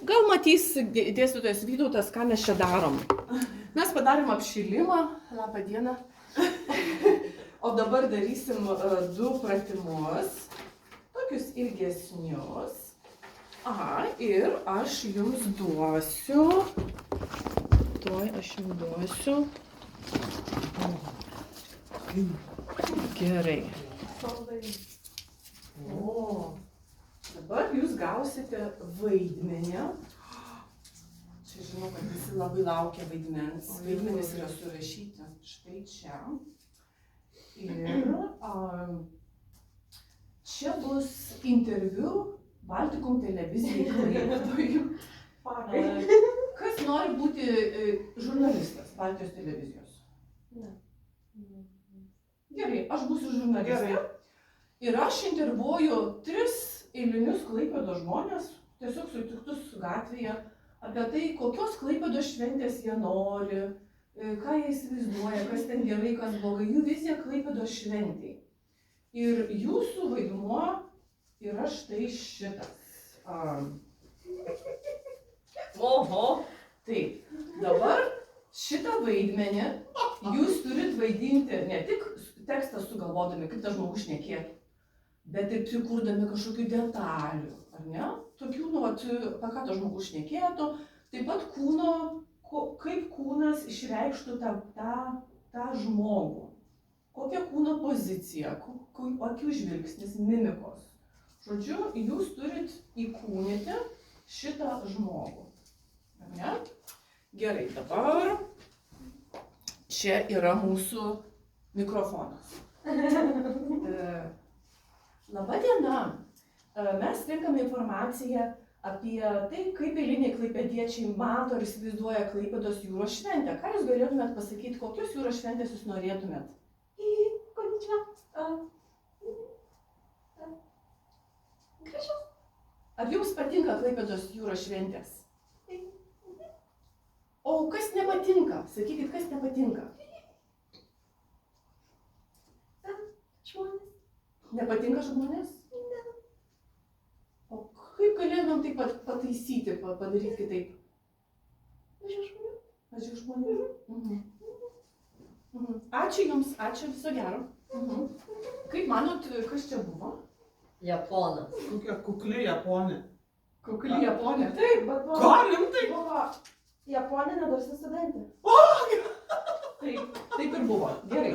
Gal matys dėstytojas Vytautas, ką mes čia darom. Mes padarėm apšilimą. Labą dieną. O dabar darysim 2 pratimus. Tokius ilgesnius. Aha, ir aš jums duosiu. Tuoj aš jums duosiu. Gerai. O. Dabar jūs gausite vaidmenį. Čia žinau, kad visi labai laukia vaidmens. Vaidmenys yra surašyti štai čia. Ir čia bus interviu Baltikum televizijai Klaipėdoje. Kas nori būti žurnalistas Baltijos televizijos? Ne. Gerai, aš būsiu žurnalistė. Ir aš interviuoju 3 eilinius Klaipėdos žmonės, tiesiog sutiktus gatvėje, apie tai, kokios Klaipėdos šventės jie nori, ką jie įsivaizduoja, kas ten gerai, kas blogai, jų vizija Klaipėdos šventėj. Ir jūsų vaidmuo yra štai šitas. Oho, taip, dabar šitą vaidmenį jūs turit vaidinti ne tik tekstą sugalvodami, kaip tas žmogus šnekėtų, bet ir prikurdami kažkokių detalių, ar ne? Tokių, apie ką tas žmogus šnekėtų, taip pat kūno, kaip kūnas išreikštų tą žmogų. Kokia kūno pozicija, akių žvilgsnis, mimikos. Žodžiu, jūs turit įkūnyti šitą žmogų. Ar ne? Gerai, dabar čia yra mūsų mikrofonas. Labą dieną. Mes renkame informaciją apie tai, kaip eiliniai klaipėdiečiai mato ir įsivaizduoja Klaipėdos jūros šventę. Ką jūs galėtumėt pasakyti, kokios jūros šventės jūs norėtumėt? Gražios. Ar jums patinka Klaipėdos jūros šventės? O kas nepatinka? Sakykit, kas nepatinka? Žmonės. Nepatinka žmonės? Ne. O kaip galėtumėm tai pataisyti, padaryti kitaip? Mažiau žmonių. Mažiau žmonių? Ačiū jums, ačiū, viso gero. Kaip manot, kas čia buvo? Japonas. Kokia kukli Japonė. Kukli Japonė? Taip, bet Ką, rimtai? buvo Japonė nedarsi studentė. Taip ir buvo. Gerai.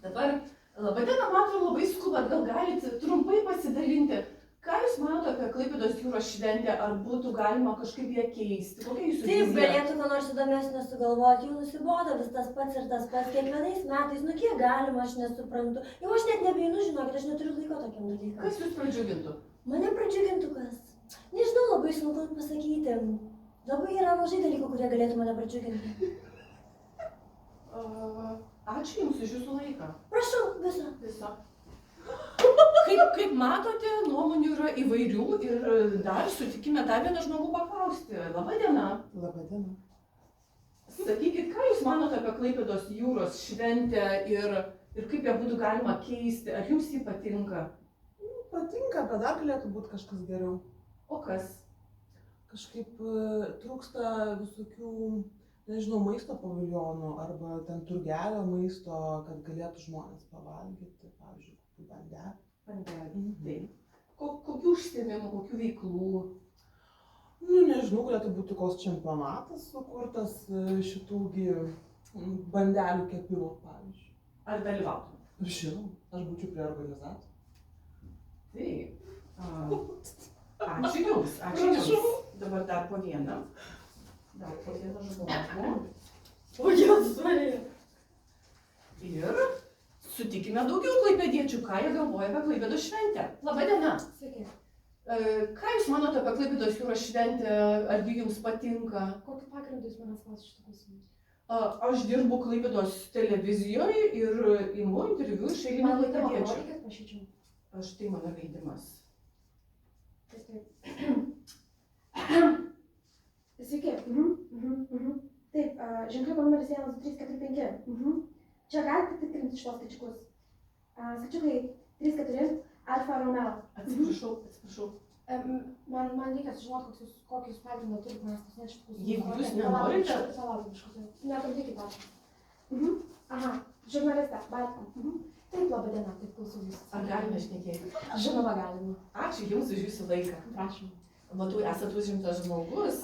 Dabar, laba diena, matau, labai skubat, gal galite trumpai pasidalinti, ką jūs manote apie Klaipėdos jūros šventę, ar būtų galima kažkaip ją keisti? Kokia jūsų Taip, vizija? galėtų ką nors įdomesnio sugalvoti, jau nusibodo vis tas pats ir tas pats, kiekvienais metais, nu kiek galima, aš nesuprantu. Jau aš net nebeinu, žinokit, aš neturiu laiko tokiam dalykam. Kas jūs pradžiugintų? Mane pradžiugintų kas? Nežinau, labai sunku pasakyti. Labai yra mažai dalykų, kurie galėtų mane pradžiuginti. Ačiū jums už jūsų laiką. Prašau, viso. Viso. Kaip matote, nuomonių yra įvairių ir dar sutikime dar vieną žmogų paklausti. Labą dieną. Labą dieną. Sakykit, ką jūs manote apie Klaipėdos jūros šventę ir kaip ją būtų galima keisti? Ar jums ji patinka? Patinka, bet dar galėtų būti kažkas geriau. O kas? Kažkaip trūksta visokių, nežinau, maisto paviljonų arba ten turgelio maisto, kad galėtų žmonės pavalgyti, pavyzdžiui, kokių bandelį. Taip. Kokių užsiėmimų, kokių veiklų? Nu, nežinau, galėtų būti koks čempionatas sukurtas šitųgi bandelių kepimo, pavyzdžiui. Ar dalyvautumėt? Žinau, aš būčiau prie organizacijų. Taip. Ačiū jums, ačiū jums. Dabar dar po vieną. Dar po vieną žmogų. O Jėzus Marija. Ir sutikime daugiau klaipėdiečių, ką jie galvoja apie Klaipėdos šventę. Labą dieną. Sveiki. Ką jūs manote apie Klaipėdos jūros šventę, ar ji jums patinka? Kokiu pagrindu jūs manęs klausite šitą klausimą? Aš dirbu Klaipėdos televizijoje ir imu interviu iš eilinių Man leidimą klaipėdiečių. parodykit, prašyčiau. Štai mano leidimas. Sveiki. Taip, ženkliuko numeris 1, 2, 3, 4, 5. Čia galite tikrinti šitos skaičiukus. Skaičiukai 3, 4, Alfa Romeo. Atsiprašau. Man reikia sužinoti, kokius pagrindą turit, nes tas neštų. Jeigu jūs nenorite... Netrukdykit, ačiū. Aha, žurnalistė, Balta. Taip, laba diena, taip klausau jūs. Ar galime šnekėti? Žinoma, galima. Ačiū Jums už Jūsų laiką. Prašom. Matau, esat užimtas žmogus.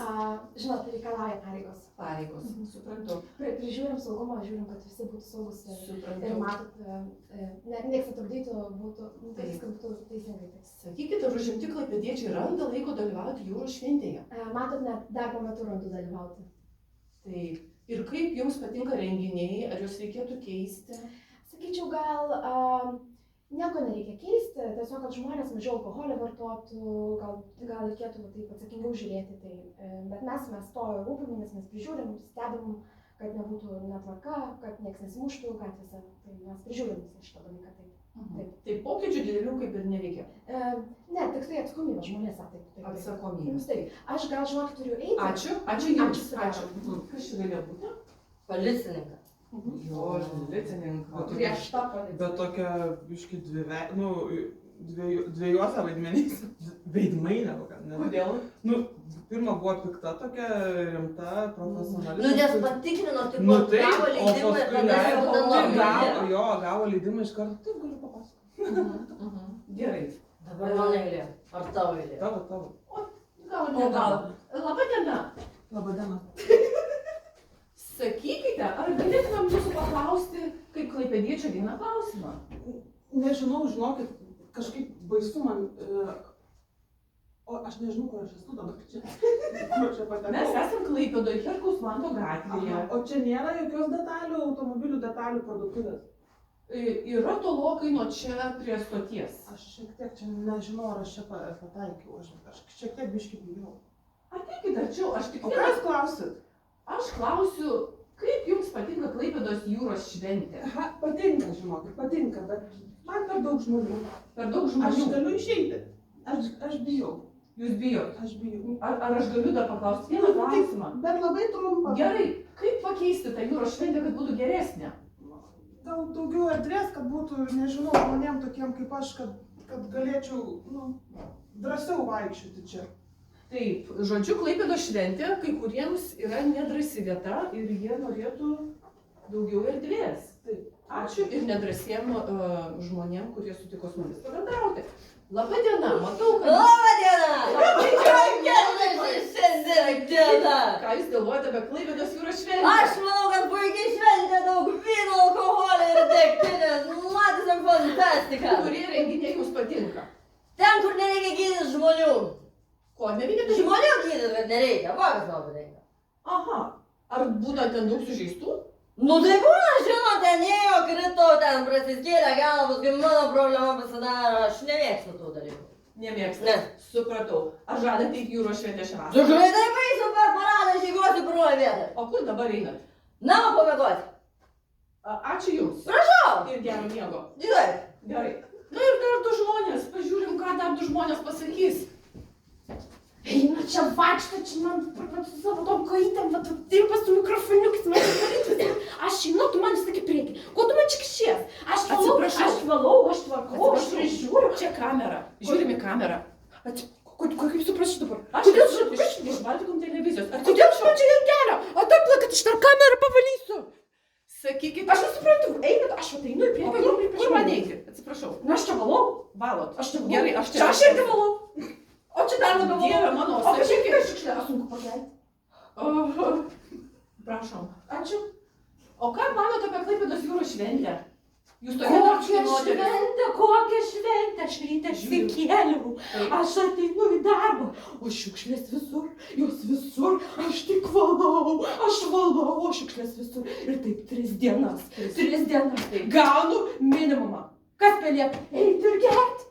Žinot, reikalauja pareigos. Pareigos, suprantu. Prižiūrim saugumą, žiūrim, kad visi būtų saugus. Ir Suprantu. matot, nieks netrukdytų, būtų, tai viskas būtų teisingai. Sakykite, ar užimti klaipėdiečiai randa laiko dalyvauti jūros šventėje? Matot, net darbo metu randu dalyvauti. Taip. Ir kaip Jums patinka renginiai, ar juos reikėtų keisti? Sakyčiau, gal nieko nereikia keisti, tiesiog, kad žmonės mažiau alkoholio vartotų, gal reikėtų taip atsakingiau žiūrėti. Tai, bet mes to rūpinamės, mes prižiūrim, stebim, kad nebūtų netvarka, kad nieks nesimuštų gatvėse. Tai mes prižiūrim šitą dalyką. Taip. Tai pokyčių didelių kaip ir nereikia. Ne, tik tai atsakomybė žmonės, taip. Atsakomybės. Taip. Aš gal žinok turiu eiti. Ačiū Jums. Ačiū. Kas čia galėjo būti? Policininkas. Jo, policininkas. Griežta policija. Bet tokia, biški, dviejose vaidmenyse. Veidmainė kokia. Kodėl? Pirma buvo pikta tokia rimta, profesionali. Nes patikrino, taip, gavo leidimą ir tada jau tada normaliai. Jo, gavo leidimą iš karto. Taip, galiu papasakoti. Gerai. Dabar mano eilė. Ar tavo eilė? Tavo. Gal. Labą dieną. Labą dieną. Sakykite, ar galėtumėm Jūsų paklausti, kaip klaipėdiečio vieną klausimą? Nežinau, žinokit, kažkaip baisu man. O aš nežinau, kur aš esu dabar čia. Kur čia patekau. Mes esam Klaipėdoje, Herkaus Manto gatvėje. O čia nėra jokios detalių, automobilių detalių parduotuvės. Yra tolokai nuo čia prie stoties. Aš šiek tiek čia nežinau, ar aš čia pataikiau. Aš šiek tiek biškį bijau. Ateikit arčiau, aš tik O ką jūs klausit? Aš klausiu, kaip Jums patinka Klaipėdos jūros šventė? Patinka, žinokit, patinka, bet man per daug žmonių. Per daug Aš žmonių. galiu išeiti. Aš bijau. Jūs bijot? Aš bijau. Ar aš galiu dar paklausti vieną klausimą? Bet labai trumpa. Gerai, kaip pakeisti tą jūros šventę, kad būtų geresnė? Gal daugiau erdvės, kad būtų, nežinau, žmonėm tokiem kaip aš, kad galėčiau, drąsiau vaikščioti čia. Taip, žodžiu, Klaipėdos šventė kai kuriems yra nedrąsi vieta ir jie norėtų daugiau erdvės. Taip. Ačiū ir nedrąsiem žmonėm, kurie sutiko su mumis pabendrauti. Labą dieną, matau, kad... Labą dieną! Kokia šiandien diena! Ką Jūs galvojate apie Klaipėdos jūros šventę? Aš manau, kad puikiai šventė, daug vyno, alkoholio ir degtinės. Matysam fantastika. Kurie renginiai Jums patinka? Ten, kur nereikia gydyti žmonių. Ko nereikia? Žmonių gydyti, bet nereikia. Va, kas man patinka. Aha. Ar būna ten daug sužeistų? Nu tai būna, žinot, ten ėjo, krito, ten prasiskėlė galvas, kai mano problema pasidaro. Aš nemėgstu tų dalykų. Nemėgstu. Ne. Supratau. Ar žadate eiti jūros šventę šią vasarą? Tikrai taip eisiu per paradą, žygiuosiu pirmoje vietoje. O kur dabar einat? Namo pamiegoti. Ačiū Jums. Prašau. Ir gero miego. Gerai. Gerai. Na ir dar du žmonės. Pažiūrim, ką dar du žmonės pasakys. Eina čia vaikšto, čia man su savo tom kojytėm, dirba su mikrofoniukais, man palytis. Aš einu, tu man sakai prieki. Ko tu man čia kšies? Aš valau, aš tvarkau, aš prižiūriu. Čia kamera. Žiūrim į kamerą. Kaip suprasti dabar? Aš iš Baltikum televizijos. Kodėl aš man čia dėl kelio? O taip, kad aš tą kamerą pavalysiu. Sakykite. Aš nesuprantu, einat, aš einu į priekį. Kur man eiti? Atsiprašau. Na, aš čia valau. Valot. Aš čia valau. Gerai, aš Čia aš irgi valau. O čia dar labiau Dieve mano, O kažkaip sakykit. kaip šiukšlė, aš sunku pakelti. Prašom. Ačiū. O ką manote apie Klaipėdos jūros šventę? Jūs tokia Kokia darbšti moteris. šventė, kokia šventė, aš ryte atsikėliau, Taip. aš ateinu į darbą, o šiukšlės visur, jos visur, aš tik valau, o šiukšlės visur. Ir taip 3 dienas, 3 dienas, gaunu minimumą. Kas belieka? Eiti ir gert,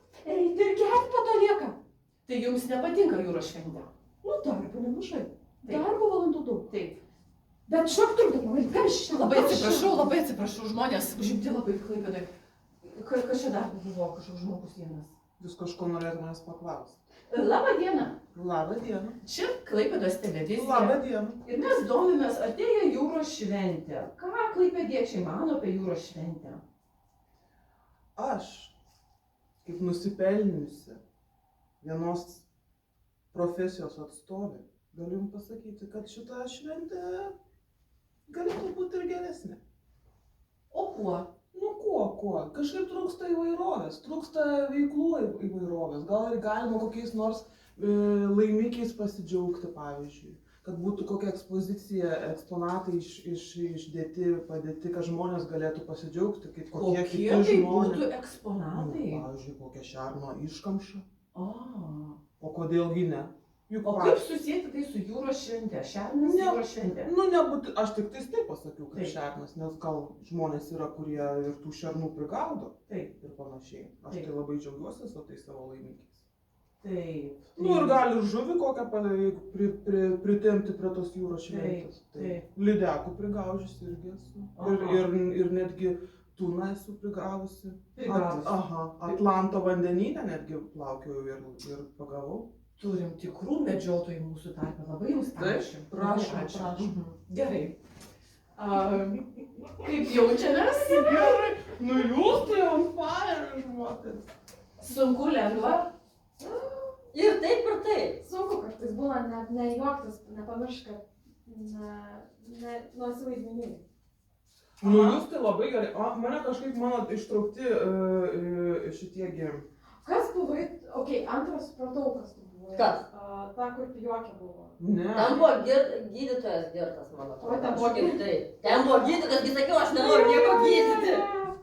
po to lieka. Tai Jums nepatinka jūros šventė? Nu, darbo nemažai, Taip. darbo valandų daug. Taip. Bet šok trukdė, man ką aš čia Labai atsiprašau, žmonės užimti labai Klaipėdoj. Kas čia dar buvo, kažkoks žmogus vienas? Jūs kažko norėtumėte manęs paklausti. Labą dieną. Labą dieną. Čia Klaipėdos televizija. Labą dieną. Ir mes domimės, artėja jūros šventė. Ką klaipėdiečiai mano apie jūros šventę? Aš, kaip nusipelniusi vienos profesijos atstovė, galiu jums pasakyti, kad šita šventė galėtų būti ir geresnė. O kuo? Nu kuo? Kažkaip trūksta įvairovės, trūksta veiklų įvairovės. Gal ir galima kokiais nors laimikiais pasidžiaugti, pavyzdžiui. Kad būtų kokia ekspozicija, eksponatai išdėti, padėti, kad žmonės galėtų pasidžiaugti, kaip kokie kiti tai žmonės. būtų eksponatai? Pavyzdžiui, kokia šerno iškamša. O. O kodėlgi ne? Juk O kaip susijęti tai su jūros švente? Šernas jūros švente? Nu, nebūtų, aš tik taip pasakiau, kad Taip. šernas, nes gal žmonės yra, kurie ir tų šernų prigaudo Taip. ir panašiai. Aš Taip. tai labai džiaugiuosi su tais savo laimikiais. Taip. Nu ir gali ir žuvį kokią pritempti prie tos jūros šventės. Taip. Lydekų prigaužusi irgi esu. Ir netgi tuną esu prigavusi. Atlanto vandenyne netgi plaukiau ir pagavau. Turim tikrų medžiotojų mūsų tarpe. Labai jums ačiū. Prašom. Gerai. Kaip jaučiamės? Gerai. Nu jūs tai on fire, žmonės. Sunku, lengva? Ir taip. Sunku kartais būna net nejuoktis, nepamiršk, kad nusivaidmeningai. Nu jūs tai labai gerai. Mane kažkaip ištraukti šitiegi. Kas buvai? Antras supratau, kas tu buvai. Kas? Ta, kur pijuokė buvo. Ne. Ten buvo gydytojas girtas, man atrodo. O, ten buvo gydytojas. Ten buvo gydytojas, kai sakiau, aš nenoriu nieko gydyti.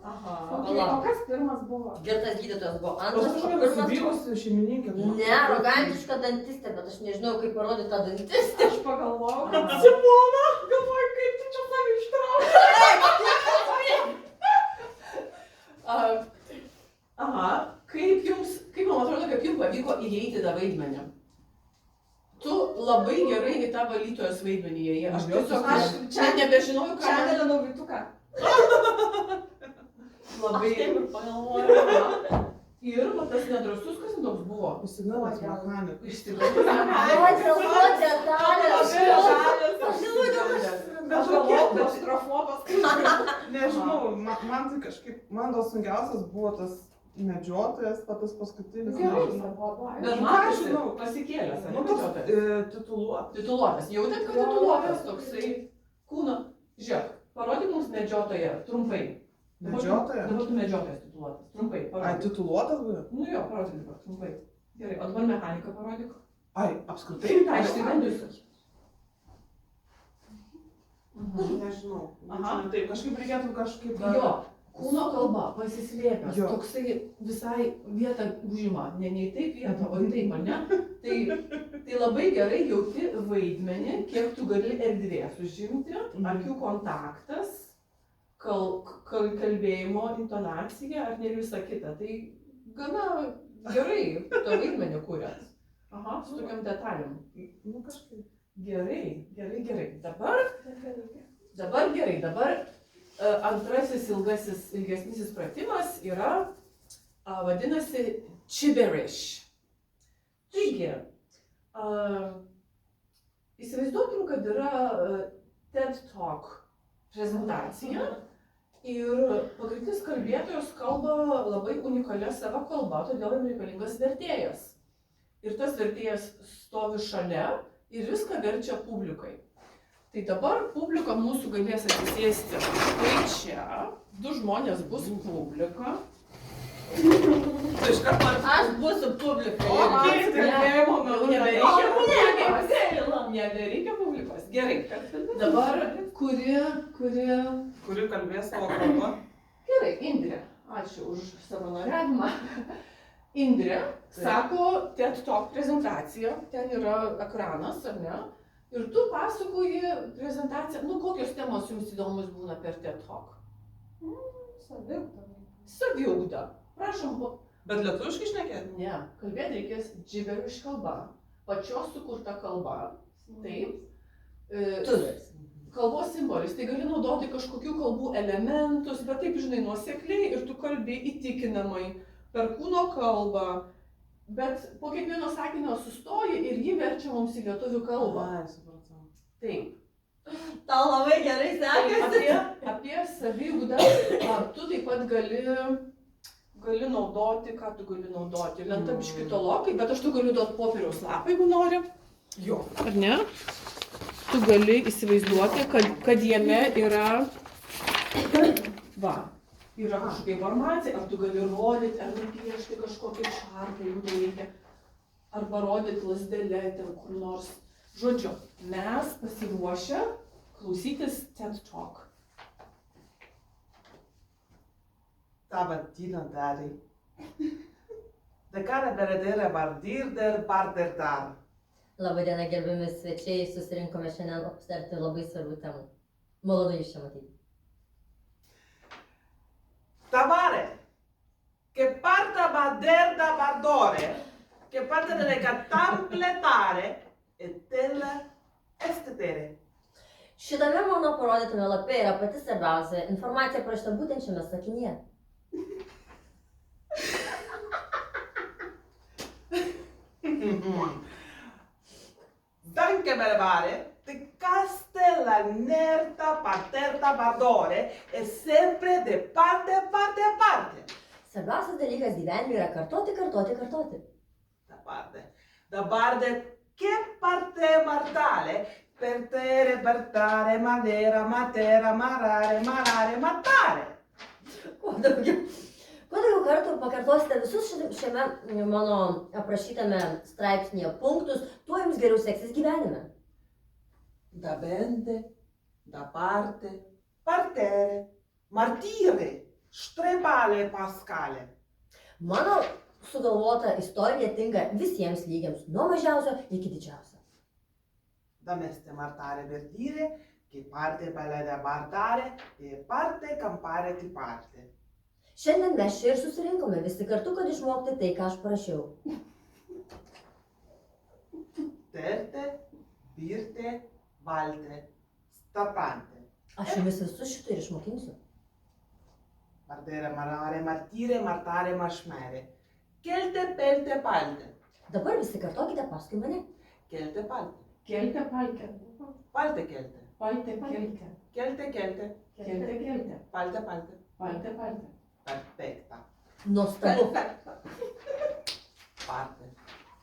Aha. O kas pirmas buvo? Girtas gydytojas buvo. Aš Antras, kažkaip pirmas. nusivylusi šeimininkė. Ne, arogantiška dantistė, bet aš nežinau, kaip parodyti tą dantistę. Aš pagalvojau, kad... Simona, galvoju, kaip tu čia save ištraukti. Aha. Kaip man atrodo, kaip jums pavyko įeiti tą vaidmenį? Tu labai gerai į tą valytojos vaidmenį įėjai. Aš tiesiog, net nebežinojau, ką... Čia dalinau vytuką. Labai ir pagalvojau. Ir tas nedrąsus, kas ten toks buvo? Išsigandęs mechanikas. Išsigandęs O, dėl to detalės. Aš galvojau, kad strofobas. Nežinau, man tai kažkaip, man gal sunkiausias buvo tas medžiotojas, tas paskutinis. Gerai, nežinau. strofobas. Bet matosi, pasikėlęs, Nu, toks tituluotas. Tituluotas. Jautėt, kad tituluotas toksai kūno. Žiūrėk, parodyk mums medžiotoją, trumpai. Medžiotojas? Dabar tu medžiotojas tituluotas, trumpai, Ai, parodyk. tituluotas buvo? Nu jo, parodyk dabar, trumpai. Gerai, o dabar mechaniką parodyk. Ai, apskritai? Ai, išsigandusi. Nežinau. Aha. Taip, kažkaip reikėtų kažkaip... Jo, kūno kalba pasislėpęs, Jo. toksai visai vietą užima, ne taip vietą, o taip, ar ne? Tai labai gerai jauti vaidmenį, kiek tu gali erdvės užimti, akių kontaktas, kalbėjimo intonacija, ar ne visa kita. Tai gana gerai to vaidmenį kūrėt. Aha, su tokiam detalėm. Nu, kažkaip. Gerai. Dabar antrasis ilgesnysis pratimas yra, vadinasi, gibberish. Taigi, įsivaizduokim, kad yra TED Talk prezentacija ir pagrindinis kalbėtojas kalba labai unikalią savo kalbą, todėl jam reikalingas vertėjas. Ir tas vertėjas stovi šalia ir viską verčia publikai. Tai dabar publika mūsų galės atsisėsti štai čia, du žmonės bus publika. Tai iš karto... Aš būsiu publika. Nebereikia publikos. Gerai. Dabar Kuri kalbės savo kalbą? Gerai, Indrė. Ačiū už savanoriavimą. Indrė sako TED Talk prezentacija, ten yra ekranas, ar ne? Ir tu pasakoji prezentaciją, kokios temos jums įdomus būna per TED Talk? Saviugda. Prašom. Bet lietuviškai šnekėti? Ne, kalbėti reikės gibberish kalba, pačios sukurta kalba. Taip. Kalbos simbolis, tai gali naudoti kažkokių kalbų elementus, bet taip, žinai, nuosekliai ir tu kalbi įtikinamai per kūno kalbą, bet po kiekvieno sakinio sustoji ir jį verčia mums į lietuvių kalbą. Ai, supratau. Taip. Tau labai gerai sekasi. Apie saviugdą tu taip pat gali naudoti, ką tu gali naudoti. Lenta biški tolokai, bet aš tu galiu duoti popieriaus lapą, jeigu nori. Jo. Ar ne? Tu gali įsivaizduoti, kad jame yra, va, yra kažkokia informacija, ar tu gali rodyti, ar nupiešti kažkokį šarpą, jeigu tai reikia, arba rodyti lasdelę ten kur nors. Žodžiu, mes pasiruošę klausytis TED Talk. Stamattina dari. De care beredere vardir der barder dar. Labadiena, gerbiami svečiai, susirinkome šiandien aptarti labai svarbių temų. Malonu jūs čia matyti. Tavare, che parta bader da bardore, che parte delle completare e tella estetere. Šitame mano parodytame lape yra pati svarbiausia informacija parašyta būtent šiame sakinyje. Danke belevare, te castella nerta paterta bardore e sempre de parte. Svarbiausias dalykas gyvenime yra kartoti. Da parte, che parte martale, pertere, bertare, madera, matera, marare, matare. Kuo daugiau kartų pakartosite visus šiame mano aprašytame straipsnėje punktus, tuo jums geriau seksis gyvenime. Da bende, da parte, partere, martire, strepale, pascale. Mano sugalvota istorija tinka visiems lygiams, nuo mažiausio iki didžiausio. Da meste martare per dire che parte bella da bardare e parte campare ti parte. Šiandien mes čia ir susirinkome visi kartu, kad išmokti tai, ką aš parašiau. Terte, birte, valte, stapante. Aš jumis visus šitą ir išmokinsiu. Bardere, marare, martire, martare, mašmere. Kelte, pelte, palte. Dabar visi kartokite paskui mane. Kelte, palte. Kelte, palke. Palte, kelte. Palte, kelte. Kelte, kelte. Kelte, kelte. Palte, palte. Palte, palte. Perfecta. Nuostabu. Parte.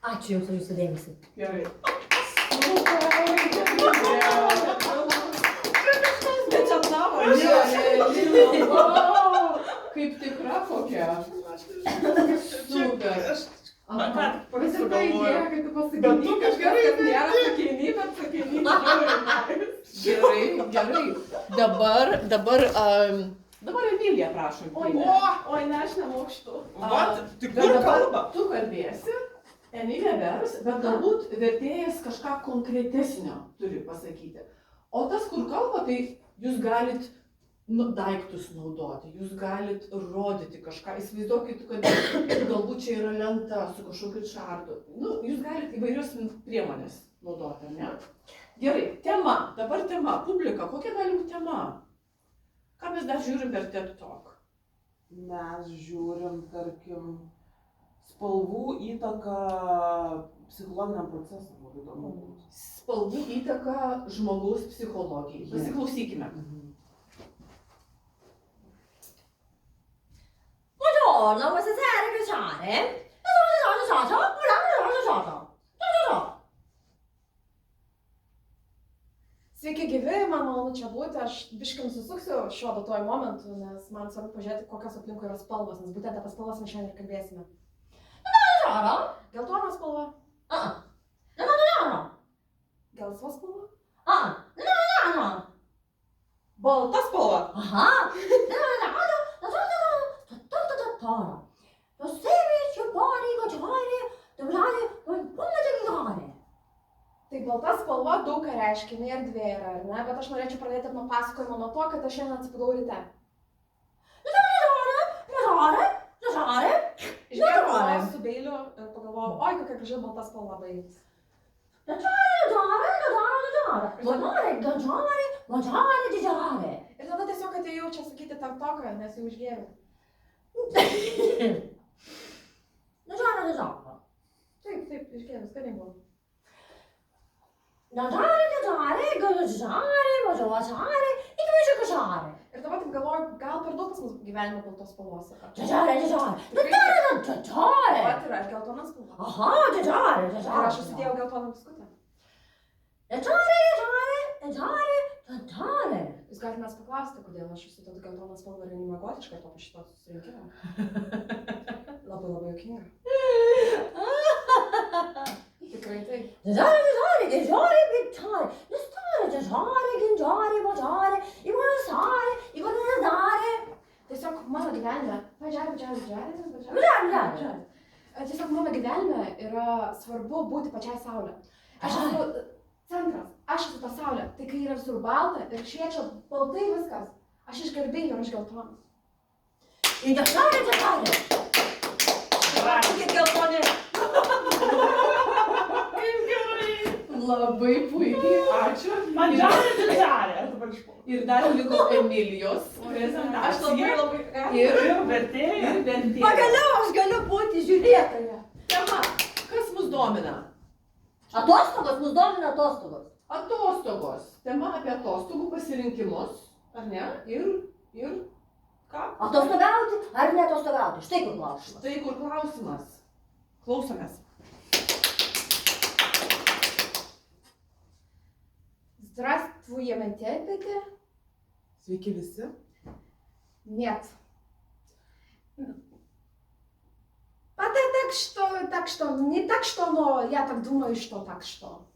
Ačiū Jums už Jūsų dėmesį. Gerai. Bet čia tavo. Kaip tikra kokia. Super. Aha. Visi ta idėja, kai tu pasakyni kažkas, kad nėra sakiny, bet sakiny. Gerai. Dabar Emilija, prašom. Oi, ne, aš nemokštu. Vat, tik Bet kur dabar kalba? tu kalbėsi, Emilija vers, bet galbūt vertėjas kažką konkretesnio turi pasakyti. O tas, kur kalba, tai jūs galit daiktus naudoti, jūs galit rodyti kažką. Įsivaizduokit, kad galbūt čia yra lenta su kažkokiu čartu. Jūs galit įvairios priemonės naudoti, ar ne? Gerai, tema. Dabar tema. Publika. Kokia gali būti tema? Ką mes dar žiūrim per TED Talk? Mes žiūrim, tarkim, spalvų įtaką psichologiniam procesam, labai įdomu. Spalvų įtaka žmogaus psichologijai. Pasiklausykime. Buongiorno, questa sera che c'è? Sveiki gyvi, man malonu čia būti, aš biškai nusisuksiu šiuo datuoju momentu, nes man svarbu pažiūrėti, kokios aplinkui yra spalvos, nes būtent apie spalvas mes šiandien ir kalbėsime. Geltona spalva. Gelsva spalva. Balta spalva. Tai balta spalva daug ką reiškia, jinai erdvė yra, ar ne? Bet aš norėčiau pradėti nuo pasakojimo nuo to, kad aš šiandien atsibudau ryte. Išgėriau su beiliu ir pagalvojau, oi, kokia graži balta spalva bailis. Ir tada tiesiog atėjau čia sakyti tartoką, nes jau išgėriau. Taip, išgėriau, skaningu. Ir dabar taip galvoju, gal per daug pas mus gyvenime baltos spalvos yra. Džedžarė. Vat yra ir geltonas spalva. Aha, džedžarė. Ir aš užsidėjau geltoną biskutę. Džedžarė. Jūs galite mes paklausti, kodėl aš užsidėjau geltoną spalvą ir nemagoti iš karto po šito susirinkimo. Labai juokinga. Tikrai taip. Džedžarė. Tiesiog mano gyvenime, Važiuoja. tiesiog mano gyvenime yra svarbu būti pačiai saulė. Aš esu centras, aš esu ta saulė. Tai kai yra visur balta ir šviečia baltai viskas, aš išgarbinga ir aš geltonas. Džedžarė. Kokie geltoni. Labai puikiai, ačiū. Man džarė. Dabar išpau. Ir dar liko Emilijos prezentacija. labai. Ir vertėja. vertėja. Pagaliau aš galiu būti žiūrėtoja. Tema, kas mus domina? Atostogos, mus domina atostogos. Atostogos. Tema apie atostogų pasirinkimus, ar ne? Ir ką? Atostogauti ar neatostogauti? Štai kur klausimas. Štai kur klausimas. Klausomės. Здравствуй, меня терпите? Sveiki visi. Нет. Это так что, не так что, но я так думаю, что так что.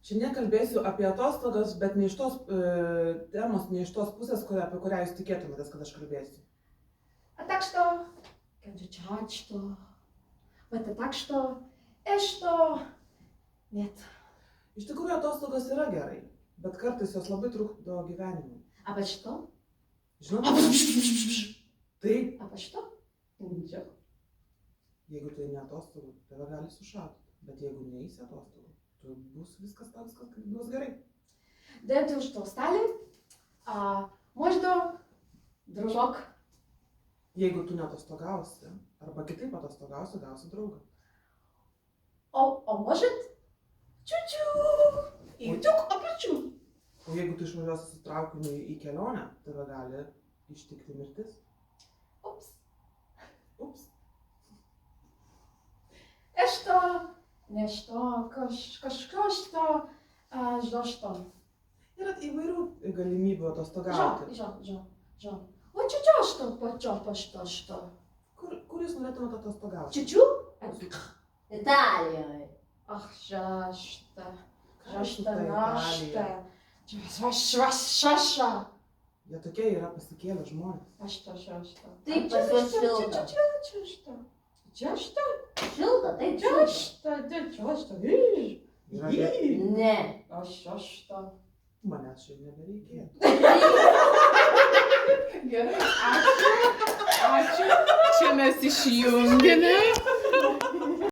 Šiandien kalbėsiu apie atostogas, bet ne iš tos temos, ne iš tos pusės, apie kurią jūs tikėtumėtės, kad aš kalbėsiu. А так что, как что, это так что, что, нет. Iš tikrųjų, atostogos yra gerai, bet kartais jos labai trukdo gyvenimui. А по что? Žinoma, taip, А по что? Čia. jeigu tu eini atostogų, tave gali sušaudyti, bet jeigu neįsi atostogų, tu viskas bus gerai. Дайте что стали, можно, дружок. Jeigu tu neatostogausi, arba kitaip atostogausi, gausi draugą. О, может, чу-чу. И тюк, а почему? O jeigu tu išvažiuosi su traukiniu į kelionę, tave gali ištikti mirtis. Упс. Ups. Что? Нечто, что, что. Yra įvairių galimybių atostogauti. Жо. Вот что. Kur jūs norėtumėte atostogauti? Чу-чу? Italijoje. Ах, жашта. Šita Italija. Шаша. Jie tokie yra pasikėlę žmonės. А что? Taip, pas juos šilta. Что? Šilta, taip šilta. Yra jie. Ne. А что? Manęs šiaip nebereikėtų. Gerai, ačiū. Čia mes išjungėme.